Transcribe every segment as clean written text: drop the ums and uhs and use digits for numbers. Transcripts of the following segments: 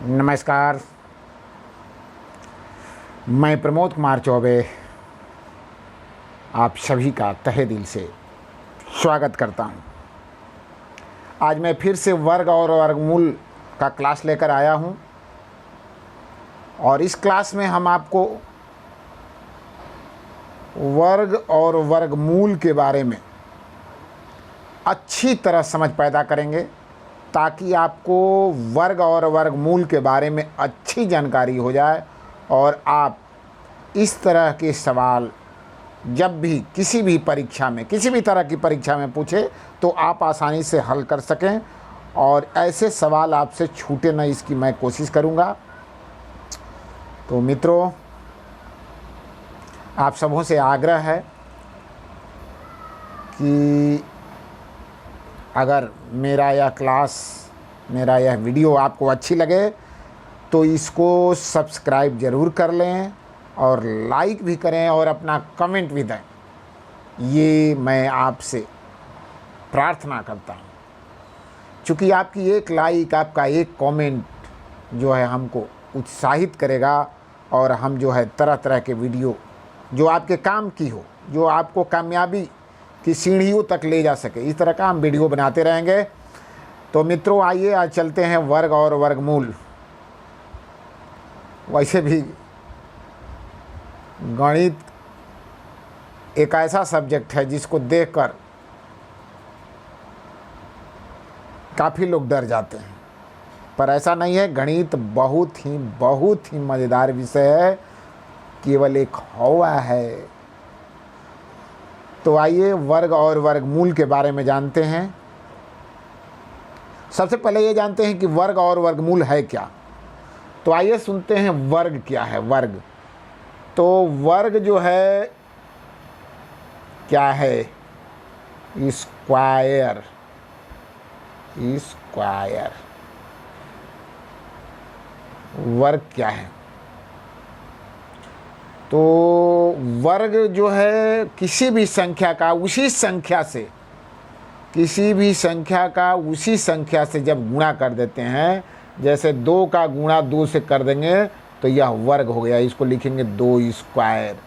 नमस्कार। मैं प्रमोद कुमार चौबे आप सभी का तहे दिल से स्वागत करता हूं। आज मैं फिर से वर्ग और वर्गमूल का क्लास लेकर आया हूं और इस क्लास में हम आपको वर्ग और वर्गमूल के बारे में अच्छी तरह समझ पैदा करेंगे ताकि आपको वर्ग और वर्गमूल के बारे में अच्छी जानकारी हो जाए और आप इस तरह के सवाल जब भी किसी भी परीक्षा में, किसी भी तरह की परीक्षा में पूछे तो आप आसानी से हल कर सकें और ऐसे सवाल आपसे छूटे न, इसकी मैं कोशिश करूंगा। तो मित्रों, आप सबों से आग्रह है कि अगर मेरा यह वीडियो आपको अच्छी लगे तो इसको सब्सक्राइब ज़रूर कर लें और लाइक भी करें और अपना कमेंट भी दें। ये मैं आपसे प्रार्थना करता हूँ, क्योंकि आपकी एक लाइक, आपका एक कमेंट जो है हमको उत्साहित करेगा और हम जो है तरह तरह के वीडियो जो आपके काम की हो, जो आपको कामयाबी की सीढ़ियों तक ले जा सके, इस तरह का हम वीडियो बनाते रहेंगे। तो मित्रों, आइए आज चलते हैं वर्ग और वर्गमूल। वैसे भी गणित एक ऐसा सब्जेक्ट है जिसको देखकर काफ़ी लोग डर जाते हैं, पर ऐसा नहीं है। गणित बहुत ही मज़ेदार विषय है, केवल एक हवा है। तो आइए वर्ग और वर्गमूल के बारे में जानते हैं। सबसे पहले ये जानते हैं कि वर्ग और वर्गमूल है क्या। तो आइए सुनते हैं वर्ग क्या है। वर्ग तो वर्ग जो है क्या है? स्क्वायर। वर्ग क्या है? तो वर्ग जो है किसी भी संख्या का उसी संख्या से जब गुणा कर देते हैं, जैसे 2 का गुणा 2 से कर देंगे तो यह वर्ग हो गया। इसको लिखेंगे 2 स्क्वायर।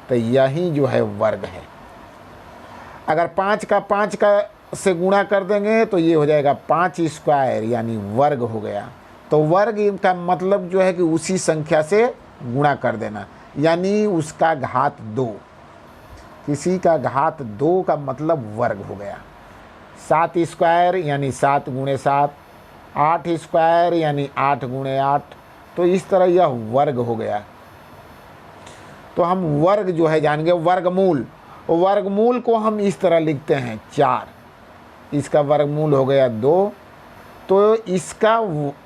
तो यही जो है वर्ग है। अगर 5 का 5 से गुणा कर देंगे तो ये हो जाएगा 5 स्क्वायर, यानी वर्ग हो गया। तो वर्ग का मतलब जो है कि उसी संख्या से गुणा कर देना, यानी उसका घात 2। किसी का घात 2 का मतलब वर्ग हो गया। 7 स्क्वायर यानी 7 गुणे 7, 8 स्क्वायर यानी 8 गुणे 8। तो इस तरह यह वर्ग हो गया। तो हम वर्ग जो है जानेंगे। वर्गमूल को हम इस तरह लिखते हैं 4। इसका वर्गमूल हो गया 2। तो इसका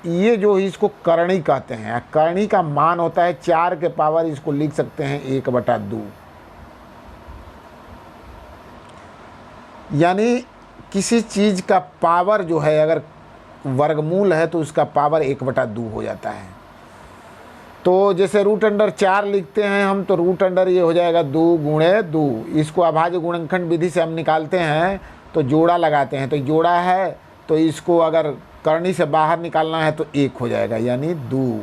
ये जो इसको करणी कहते हैं, करणी का मान होता है 4 के पावर, इसको लिख सकते हैं 1/2। यानी किसी चीज़ का पावर जो है, अगर वर्गमूल है तो उसका पावर 1/2 हो जाता है। तो जैसे √4 लिखते हैं हम, तो √, ये हो जाएगा 2 गुणे 2। इसको अभाज्य गुणनखंड विधि से हम निकालते हैं तो जोड़ा लगाते हैं। तो जोड़ा है तो इसको अगर करनी से बाहर निकालना है तो 1 हो जाएगा, यानी 2।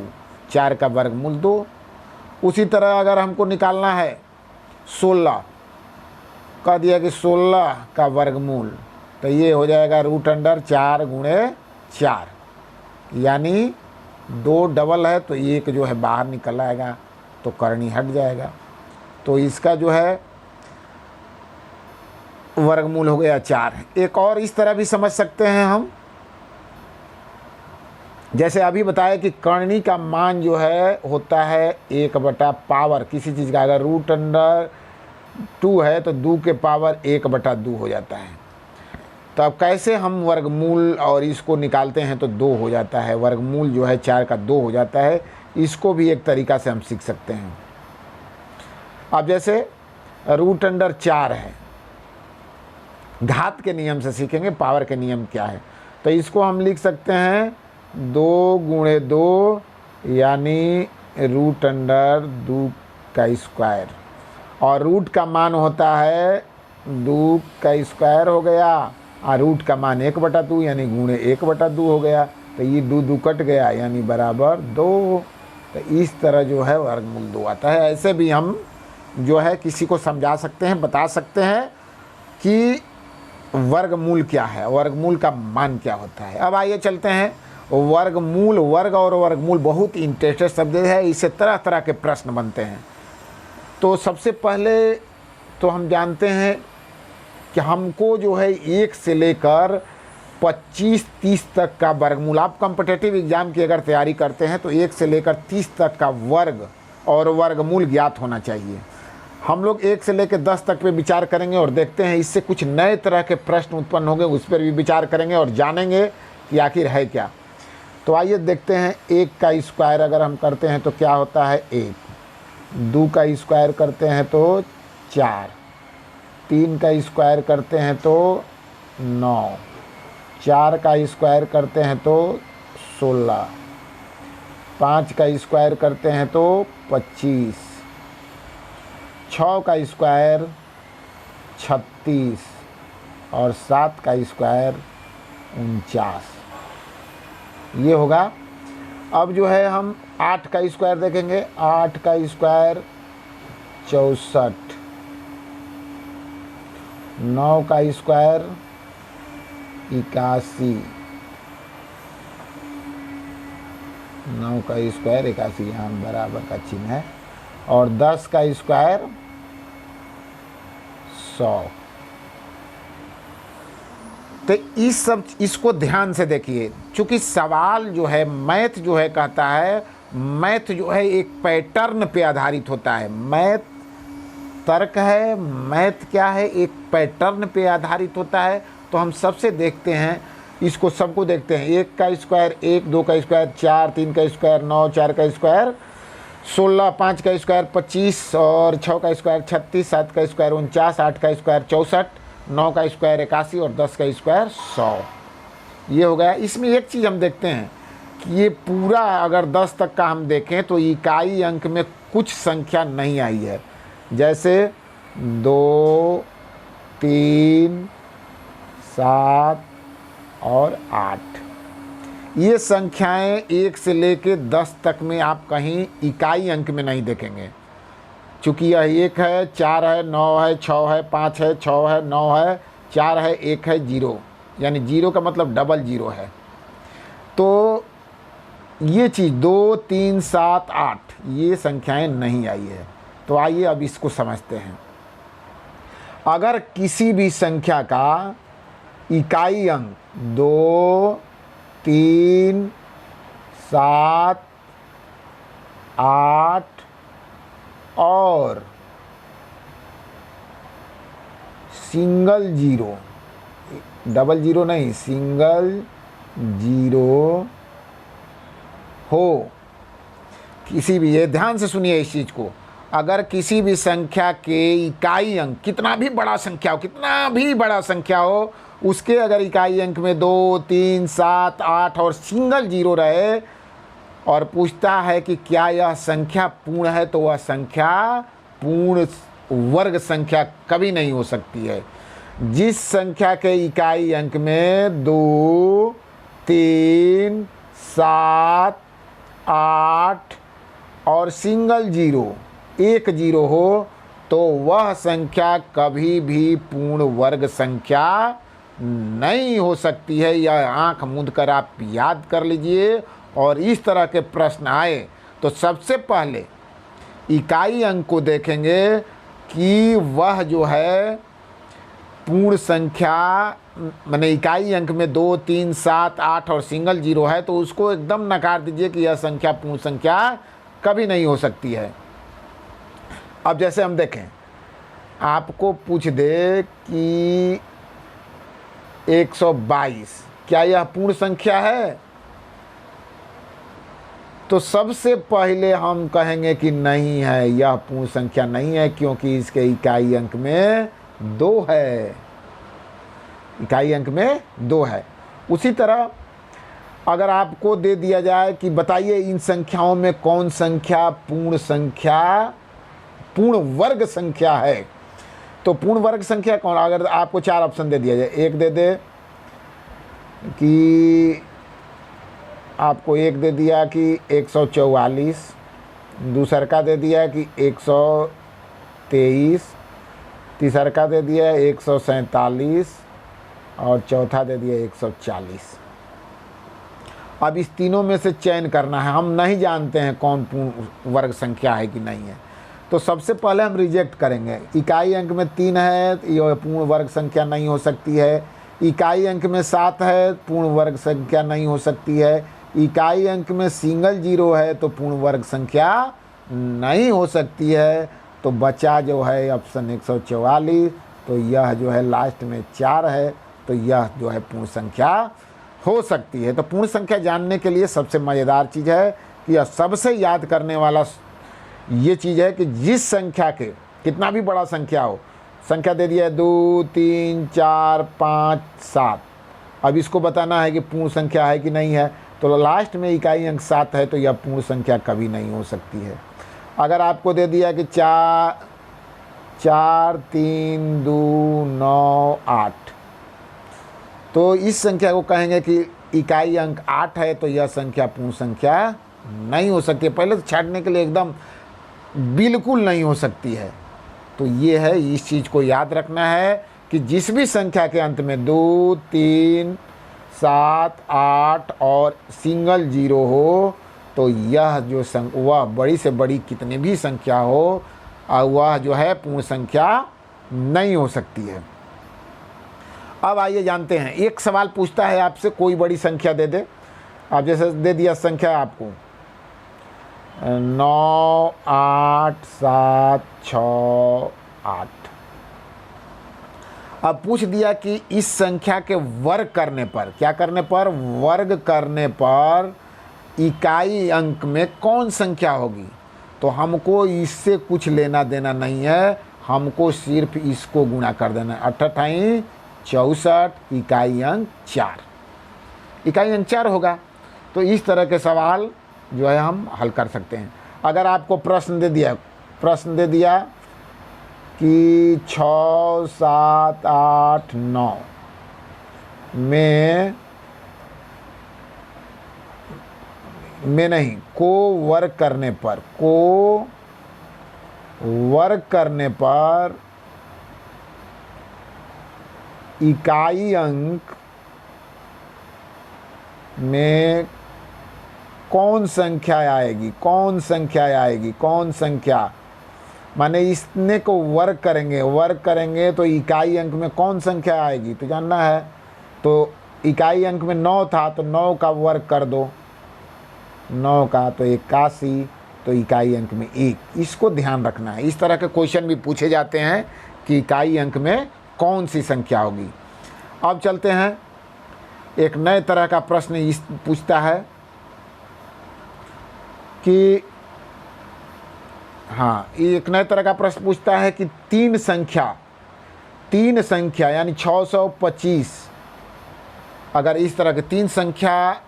4 का वर्गमूल 2। उसी तरह अगर हमको निकालना है 16, कह दिया कि 16 का वर्गमूल, तो ये हो जाएगा √4 गुणे 4, यानी 2 डबल है तो 1 जो है बाहर निकल आएगा, तो करनी हट जाएगा। तो इसका जो है वर्गमूल हो गया 4। एक और इस तरह भी समझ सकते हैं हम, जैसे अभी बताया कि करनी का मान जो है होता है 1/पावर किसी चीज़ का। अगर √2 है तो 2 के पावर 1/2 हो जाता है। तो अब कैसे हम वर्गमूल और इसको निकालते हैं तो 2 हो जाता है। वर्गमूल जो है 4 का 2 हो जाता है। इसको भी एक तरीका से हम सीख सकते हैं। अब जैसे √4 है, घात के नियम से सीखेंगे पावर के नियम क्या है। तो इसको हम लिख सकते हैं 2 गुणे 2, यानी √2 का स्क्वायर। और रूट का मान होता है 2 का स्क्वायर हो गया, और रूट का मान 1/2 यानी गुणे 1/2 हो गया। तो ये दो दो कट गया यानी बराबर 2। तो इस तरह जो है वर्गमूल 2 आता है। ऐसे भी हम जो है किसी को समझा सकते हैं, बता सकते हैं कि वर्गमूल क्या है, वर्गमूल का मान क्या होता है। अब आइए चलते हैं वर्गमूल। वर्ग और वर्गमूल बहुत इंटरेस्टेड शब्द है, इससे तरह तरह के प्रश्न बनते हैं। तो सबसे पहले तो हम जानते हैं कि हमको जो है 1 से लेकर 25-30 तक का वर्गमूल, आप कॉम्पिटिटिव एग्जाम की अगर तैयारी करते हैं तो 1 से लेकर 30 तक का वर्ग और वर्गमूल ज्ञात होना चाहिए। हम लोग 1 से लेकर 10 तक पे विचार करेंगे और देखते हैं इससे कुछ नए तरह के प्रश्न उत्पन्न होंगे, उस पर भी विचार करेंगे और जानेंगे कि आखिर है क्या। तो आइए देखते हैं 1 का स्क्वायर अगर हम करते हैं तो क्या होता है 1, 2 का स्क्वायर करते हैं तो 4, 3 का स्क्वायर करते हैं तो 9, 4 का स्क्वायर करते हैं तो 16, 5 का स्क्वायर करते हैं तो 25, 6 का स्क्वायर 36 और 7 का स्क्वायर 49। ये होगा। अब जो है हम 8 का स्क्वायर देखेंगे। 8 का स्क्वायर 64, 9 का स्क्वायर 81, 9 का स्क्वायर 81, यहाँ बराबर का चिन्ह है, और 10 का स्क्वायर 100। तो इसको ध्यान से देखिए, चूँकि सवाल जो है मैथ जो है कहता है, मैथ जो है एक पैटर्न पे आधारित होता है। मैथ तर्क है, मैथ क्या है, एक पैटर्न पे आधारित होता है। तो हम सबसे देखते हैं, इसको सबको देखते हैं। 1 का स्क्वायर 1, 2 का स्क्वायर 4, 3 का स्क्वायर 9, 4 का स्क्वायर 16, 5 का स्क्वायर 25 और 6 का स्क्वायर 36, 7 का स्क्वायर 49, 8 का स्क्वायर 64, 9 का स्क्वायर 81 और 10 का स्क्वायर 100। ये हो गया। इसमें एक चीज़ हम देखते हैं कि ये पूरा अगर 10 तक का हम देखें तो इकाई अंक में कुछ संख्या नहीं आई है, जैसे 2, 3, 7 और 8। ये संख्याएं 1 से लेके 10 तक में आप कहीं इकाई अंक में नहीं देखेंगे, चूँकि यह 1 है, 4 है, 9 है, 6 है, 5 है, 6 है, 9 है, 4 है, 1 है, 0, यानी 0 का मतलब डबल 0 है। तो ये चीज़ 2, 3, 7, 8 ये संख्याएं नहीं आई है। तो आइए अब इसको समझते हैं। अगर किसी भी संख्या का इकाई अंक 2, 3, 7, 8 और सिंगल 0, डबल 0 नहीं, सिंगल 0 हो, किसी भी, ये ध्यान से सुनिए इस चीज़ को, अगर किसी भी संख्या के इकाई अंक, कितना भी बड़ा संख्या हो, कितना भी बड़ा संख्या हो, उसके अगर इकाई अंक में 2, 3, 7, 8 और सिंगल 0 रहे और पूछता है कि क्या यह संख्या पूर्ण है, तो वह संख्या पूर्ण वर्ग संख्या कभी नहीं हो सकती है। जिस संख्या के इकाई अंक में 2, 3, 7, 8 और सिंगल 0, 1 0 हो, तो वह संख्या कभी भी पूर्ण वर्ग संख्या नहीं हो सकती है। यह आंख मूंद कर आप याद कर लीजिए। और इस तरह के प्रश्न आए तो सबसे पहले इकाई अंक को देखेंगे कि वह जो है पूर्ण संख्या, माने इकाई अंक में 2, 3, 7, 8 और सिंगल 0 है, तो उसको एकदम नकार दीजिए कि यह संख्या पूर्ण संख्या कभी नहीं हो सकती है। अब जैसे हम देखें, आपको पूछ दे कि 122 क्या यह पूर्ण संख्या है, तो सबसे पहले हम कहेंगे कि नहीं है, यह पूर्ण संख्या नहीं है, क्योंकि इसके इकाई अंक में 2 है, इकाई अंक में 2 है। उसी तरह अगर आपको दे दिया जाए कि बताइए इन संख्याओं में कौन संख्या पूर्ण वर्ग संख्या है, तो पूर्ण वर्ग संख्या कौन, अगर आपको 4 ऑप्शन दे दिया जाए, एक दे दे कि आपको एक दे दिया कि 144, दूसर का दे दिया कि 123, तीसर का दे दिया 147 और चौथा दे दिया 140। अब इस तीनों में से चयन करना है। हम नहीं जानते हैं कौन पूर्ण वर्ग संख्या है कि नहीं है, तो सबसे पहले हम रिजेक्ट करेंगे। इकाई अंक में 3 है तो यह पूर्ण वर्ग संख्या नहीं हो सकती है। इकाई अंक में 7 है पूर्ण वर्ग संख्या नहीं हो सकती है। इकाई अंक में सिंगल जीरो है तो पूर्ण वर्ग संख्या नहीं हो सकती है। तो बचा जो है ऑप्शन 144, तो यह जो है लास्ट में 4 है, तो यह जो है पूर्ण संख्या हो सकती है। तो पूर्ण संख्या जानने के लिए सबसे मज़ेदार चीज़ है कि यह सबसे याद करने वाला ये चीज़ है कि जिस संख्या के कितना भी बड़ा संख्या हो, संख्या दे दिया है 2, 3, 4, 5, 7, अब इसको बताना है कि पूर्ण संख्या है कि नहीं है। तो लास्ट में इकाई अंक 7 है तो यह पूर्ण संख्या कभी नहीं हो सकती है। अगर आपको दे दिया कि 4, 3, 2, 9, 8, तो इस संख्या को कहेंगे कि इकाई अंक 8 है तो यह संख्या पूर्ण संख्या नहीं हो सकती है। पहले तो छाटने के लिए एकदम बिल्कुल नहीं हो सकती है। तो ये है, इस चीज़ को याद रखना है कि जिस भी संख्या के अंत में 2, 3, 7, 8 और सिंगल जीरो हो तो यह जो वह बड़ी से बड़ी कितनी भी संख्या हो वह जो है पूर्ण संख्या नहीं हो सकती है। अब आइए जानते हैं, एक सवाल पूछता है आपसे, कोई बड़ी संख्या दे दे। अब जैसे दे दिया संख्या आपको 9, 8, 7, 6, 8। अब पूछ दिया कि इस संख्या के वर्ग करने पर, क्या करने पर, वर्ग करने पर इकाई अंक में कौन संख्या होगी। तो हमको इससे कुछ लेना देना नहीं है, हमको सिर्फ इसको गुणा कर देना है। 8 64, इकाई अंक 4, इकाई अंक 4 होगा। तो इस तरह के सवाल जो है हम हल कर सकते हैं। अगर आपको प्रश्न दे दिया कि 6, 7, 8, 9 में नहीं, को वर्ग करने पर इकाई अंक में कौन संख्या आएगी, कौन संख्या माने इसने को वर्ग करेंगे तो इकाई अंक में कौन संख्या आएगी तो जानना है। तो इकाई अंक में 9 था तो 9 का वर्ग कर दो, 9 का तो 81, तो इकाई अंक में 1, इसको ध्यान रखना है। इस तरह के क्वेश्चन भी पूछे जाते हैं कि इकाई अंक में कौन सी संख्या होगी। अब चलते हैं, एक नए तरह का प्रश्न इस पूछता है कि एक नए तरह का प्रश्न पूछता है कि तीन संख्या यानी 625, अगर इस तरह के 3 संख्या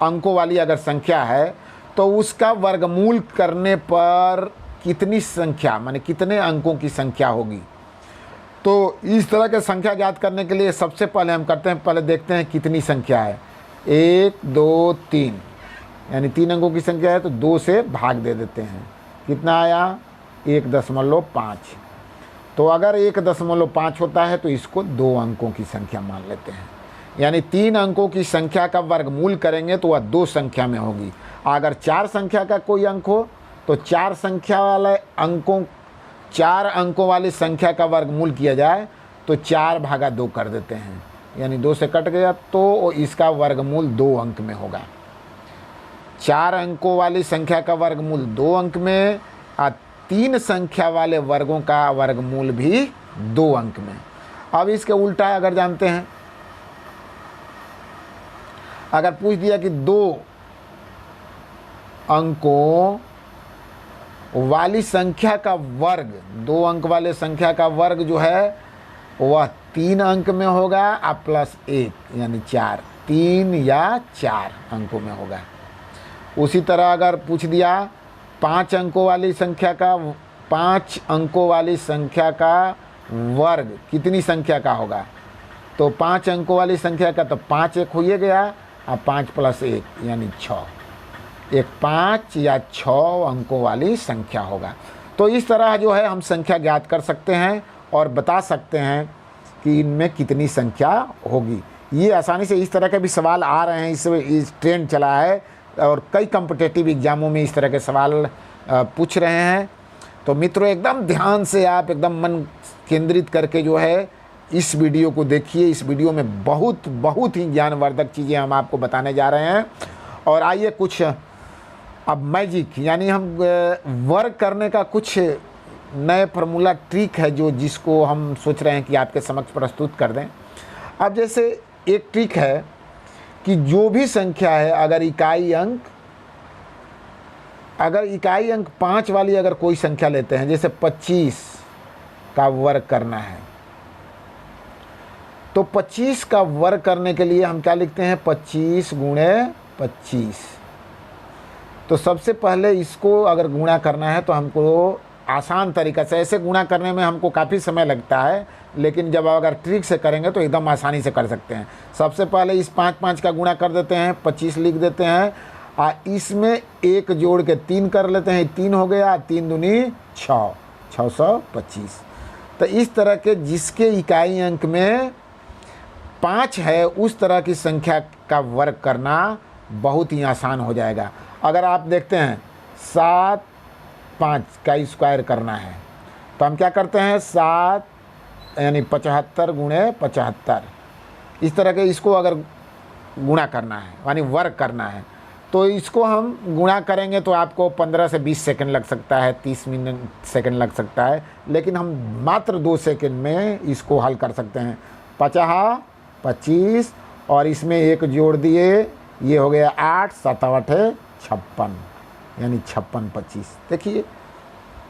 अंकों वाली अगर संख्या है तो उसका वर्गमूल करने पर कितनी संख्या माने कितने अंकों की संख्या होगी। तो इस तरह के संख्या ज्ञात करने के लिए सबसे पहले हम करते हैं, पहले देखते हैं कितनी संख्या है। 1, 2, 3 यानी 3 अंकों की संख्या है तो 2 से भाग दे देते हैं। कितना आया 1.5। तो अगर 1.5 होता है तो इसको 2 अंकों की संख्या मान लेते हैं। यानी 3 अंकों की संख्या का वर्गमूल करेंगे तो वह 2 संख्या में होगी। अगर 4 संख्या का कोई अंक हो तो 4 अंकों वाली संख्या का वर्गमूल किया जाए तो 4/2 कर देते हैं, यानी 2 से कट गया तो इसका वर्गमूल 2 अंक में होगा। 4 अंकों वाली संख्या का वर्गमूल 2 अंक में और 3 संख्या वाले वर्गों का वर्गमूल भी 2 अंक में। अब इसके उल्टा अगर जानते हैं, अगर पूछ दिया कि 2 अंकों वाली संख्या का वर्ग, 2 अंक वाले संख्या का वर्ग जो है वह 3 अंक में होगा और +1 यानी 4, 3 या 4 अंकों में होगा। उसी तरह अगर पूछ दिया 5 अंकों वाली संख्या का वर्ग कितनी संख्या का होगा, तो 5 अंकों वाली संख्या का तो 5 एक हो ही गया और 5 + 1 यानी 6। एक 5 या 6 अंकों वाली संख्या होगा। तो इस तरह जो है हम संख्या ज्ञात कर सकते हैं और बता सकते हैं कि इनमें कितनी संख्या होगी। ये आसानी से इस तरह के भी सवाल आ रहे हैं, इस ट्रेंड चला है और कई कॉम्पिटिटिव एग्जामों में इस तरह के सवाल पूछ रहे हैं। तो मित्रों एकदम ध्यान से आप एकदम मन केंद्रित करके जो है इस वीडियो को देखिए। इस वीडियो में बहुत बहुत ही ज्ञानवर्धक चीज़ें हम आपको बताने जा रहे हैं। और आइए कुछ अब मैजिक यानी हम वर्क करने का कुछ नए फार्मूला ट्रिक है जिसको हम सोच रहे हैं कि आपके समक्ष प्रस्तुत कर दें। अब जैसे एक ट्रिक है कि जो भी संख्या है अगर इकाई अंक 5 वाली अगर कोई संख्या लेते हैं, जैसे 25 का वर्ग करना है, तो 25 का वर्ग करने के लिए हम क्या लिखते हैं, 25 × 25। तो सबसे पहले इसको अगर गुणा करना है तो हमको आसान तरीका से, ऐसे गुणा करने में हमको काफ़ी समय लगता है, लेकिन जब अगर ट्रिक से करेंगे तो एकदम आसानी से कर सकते हैं। सबसे पहले इस 5 का गुणा कर देते हैं, 25 लिख देते हैं और इसमें 1 जोड़ के 3 कर लेते हैं, 3 हो गया, 3 दूनी 6, 625। तो इस तरह के जिसके इकाई अंक में 5 है उस तरह की संख्या का वर्ग करना बहुत ही आसान हो जाएगा। अगर आप देखते हैं 7 5 का स्क्वायर करना है तो हम क्या करते हैं, 7 यानी 75 × 75। इस तरह के इसको अगर गुणा करना है यानी वर्ग करना है तो इसको हम गुणा करेंगे तो आपको 15 से 20 सेकंड लग सकता है, 30 सेकंड लग सकता है, लेकिन हम मात्र 2 सेकंड में इसको हल कर सकते हैं। 50 25 और इसमें 1 जोड़ दिए, ये हो गया 8 7 8 56 यानी 56 25। देखिए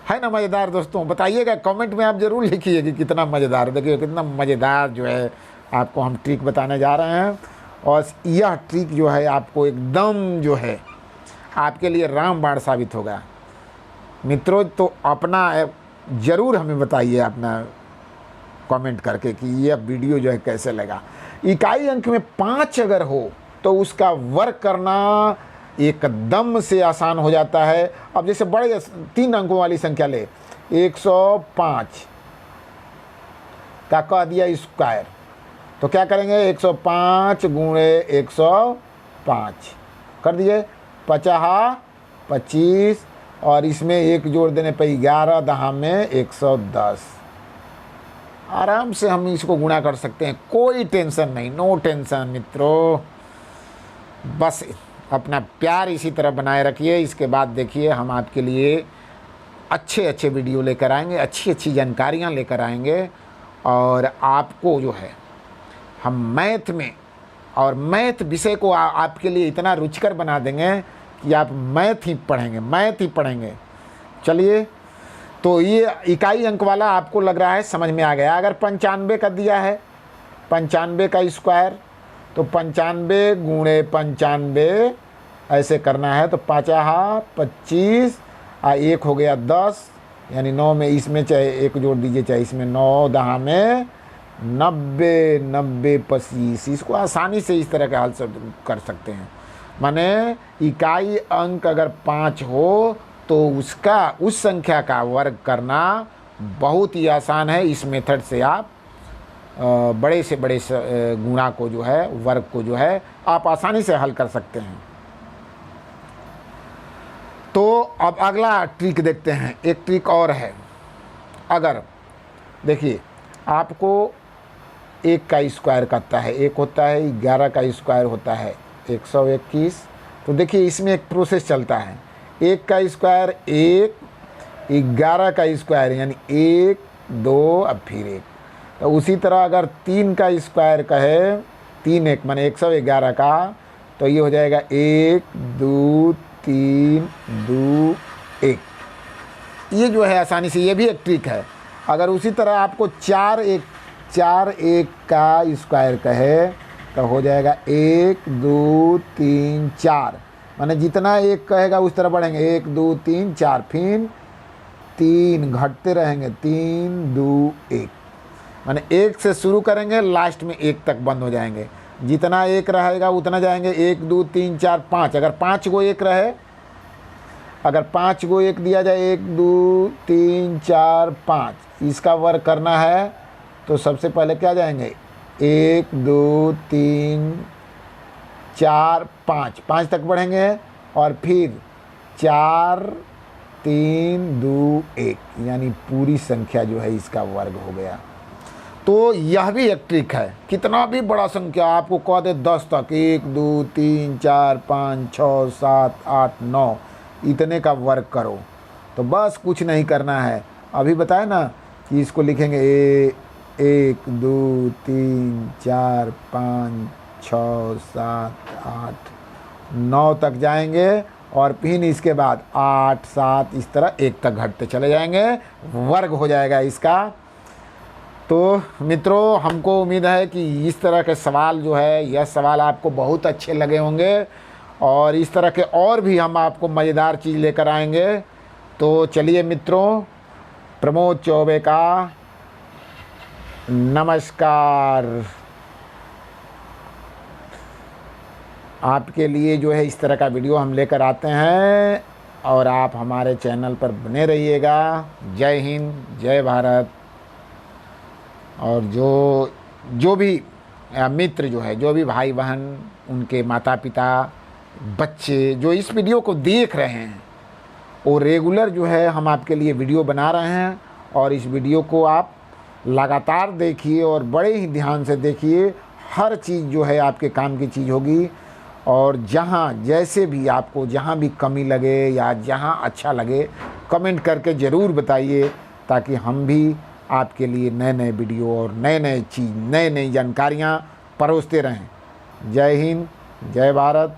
है ना मज़ेदार दोस्तों, बताइएगा कमेंट में आप ज़रूर लिखिए कि कितना मज़ेदार। देखिए कितना मज़ेदार जो है आपको हम ट्रिक बताने जा रहे हैं और यह ट्रिक जो है आपको एकदम जो है आपके लिए रामबाण साबित होगा। मित्रों तो अपना ज़रूर हमें बताइए अपना कमेंट करके कि यह वीडियो जो है कैसे लगा। इकाई अंक में 5 अगर हो तो उसका वर्ग करना एकदम से आसान हो जाता है। अब जैसे बड़े 3 अंकों वाली संख्या ले, 105 का कह दिया स्क्वायर, तो क्या करेंगे, 105 × 105 कर दिए, 50 25 और इसमें 1 जोड़ देने पर 11 10 में 110। आराम से हम इसको गुणा कर सकते हैं, कोई टेंशन नहीं, नो टेंशन मित्रों। बस अपना प्यार इसी तरह बनाए रखिए। इसके बाद देखिए हम आपके लिए अच्छे अच्छे वीडियो लेकर आएंगे, अच्छी अच्छी जानकारियाँ लेकर आएंगे और आपको जो है हम मैथ में और मैथ विषय को आपके लिए इतना रुचिकर बना देंगे कि आप मैथ ही पढ़ेंगे। चलिए, तो ये इकाई अंक वाला आपको लग रहा है समझ में आ गया। अगर 95 का दिया है, 95 का स्क्वायर, तो 95 × 95 ऐसे करना है, तो 50 25 और 1 हो गया 10 यानी 9 में इसमें चाहे 1 जोड़ दीजिए चाहे इसमें, 9 10 में 90 90 25। इसको आसानी से इस तरह के हल कर सकते हैं। माने इकाई अंक अगर 5 हो तो उस संख्या का वर्ग करना बहुत ही आसान है। इस मेथड से आप बड़े से बड़े गुणा को जो है, वर्ग को जो है आप आसानी से हल कर सकते हैं। तो अब अगला ट्रिक देखते हैं। एक ट्रिक और है। अगर देखिए आपको 1 का स्क्वायर करता है, 1 होता है, 11 का स्क्वायर होता है 121। तो देखिए इसमें एक प्रोसेस चलता है, 1 का स्क्वायर 1, 11 का स्क्वायर यानी 1 2 अब फिर 1। तो उसी तरह अगर 3 का स्क्वायर कहे, 3 1 माने 111 का, तो ये हो जाएगा 1 2 3 2 1। ये जो है आसानी से, ये भी एक ट्रिक है। अगर उसी तरह आपको 4 1 का स्क्वायर कहे तो हो जाएगा 1 2 3 4, माने जितना 1 कहेगा उस तरह बढ़ेंगे, 1 2 3 4, फिर 3 घटते रहेंगे, 3 2 1, माने 1 से शुरू करेंगे लास्ट में 1 तक बंद हो जाएंगे। जितना एक रहेगा उतना जाएंगे, 1 2 3 4 5। अगर 5 गो एक रहे, अगर 5 गो एक दिया जाए, 1 2 3 4 5, इसका वर्ग करना है तो सबसे पहले क्या जाएंगे, 1 2 3 4 5, 5 तक बढ़ेंगे और फिर 4 3 2 1, यानी पूरी संख्या जो है इसका वर्ग हो गया। तो यह भी एक ट्रिक है, कितना भी बड़ा संख्या आपको कह दे 10 तक, 1 2 3 4 5 6 7 8 9, इतने का वर्ग करो, तो बस कुछ नहीं करना है। अभी बताए ना कि इसको लिखेंगे 1 2 3 4 5 6 7 8 9 तक जाएंगे और फिर इसके बाद 8 7 इस तरह 1 तक घटते चले जाएंगे, वर्ग हो जाएगा इसका। तो मित्रों, हमको उम्मीद है कि इस तरह के सवाल जो है, यह सवाल आपको बहुत अच्छे लगे होंगे और इस तरह के और भी हम आपको मज़ेदार चीज़ लेकर आएंगे। तो चलिए मित्रों, प्रमोद चौबे का नमस्कार। आपके लिए जो है इस तरह का वीडियो हम लेकर आते हैं और आप हमारे चैनल पर बने रहिएगा। जय हिंद, जय भारत। और जो भी मित्र जो है, जो भी भाई बहन, उनके माता पिता, बच्चे जो इस वीडियो को देख रहे हैं, वो रेगुलर जो है हम आपके लिए वीडियो बना रहे हैं और इस वीडियो को आप लगातार देखिए और बड़े ही ध्यान से देखिए। हर चीज़ जो है आपके काम की चीज़ होगी और जहाँ जैसे भी आपको जहाँ भी कमी लगे या जहाँ अच्छा लगे, कमेंट करके ज़रूर बताइए, ताकि हम भी आपके लिए नए नए वीडियो और नए नए चीज़, नई जानकारियाँ परोसते रहें। जय हिंद, जय भारत।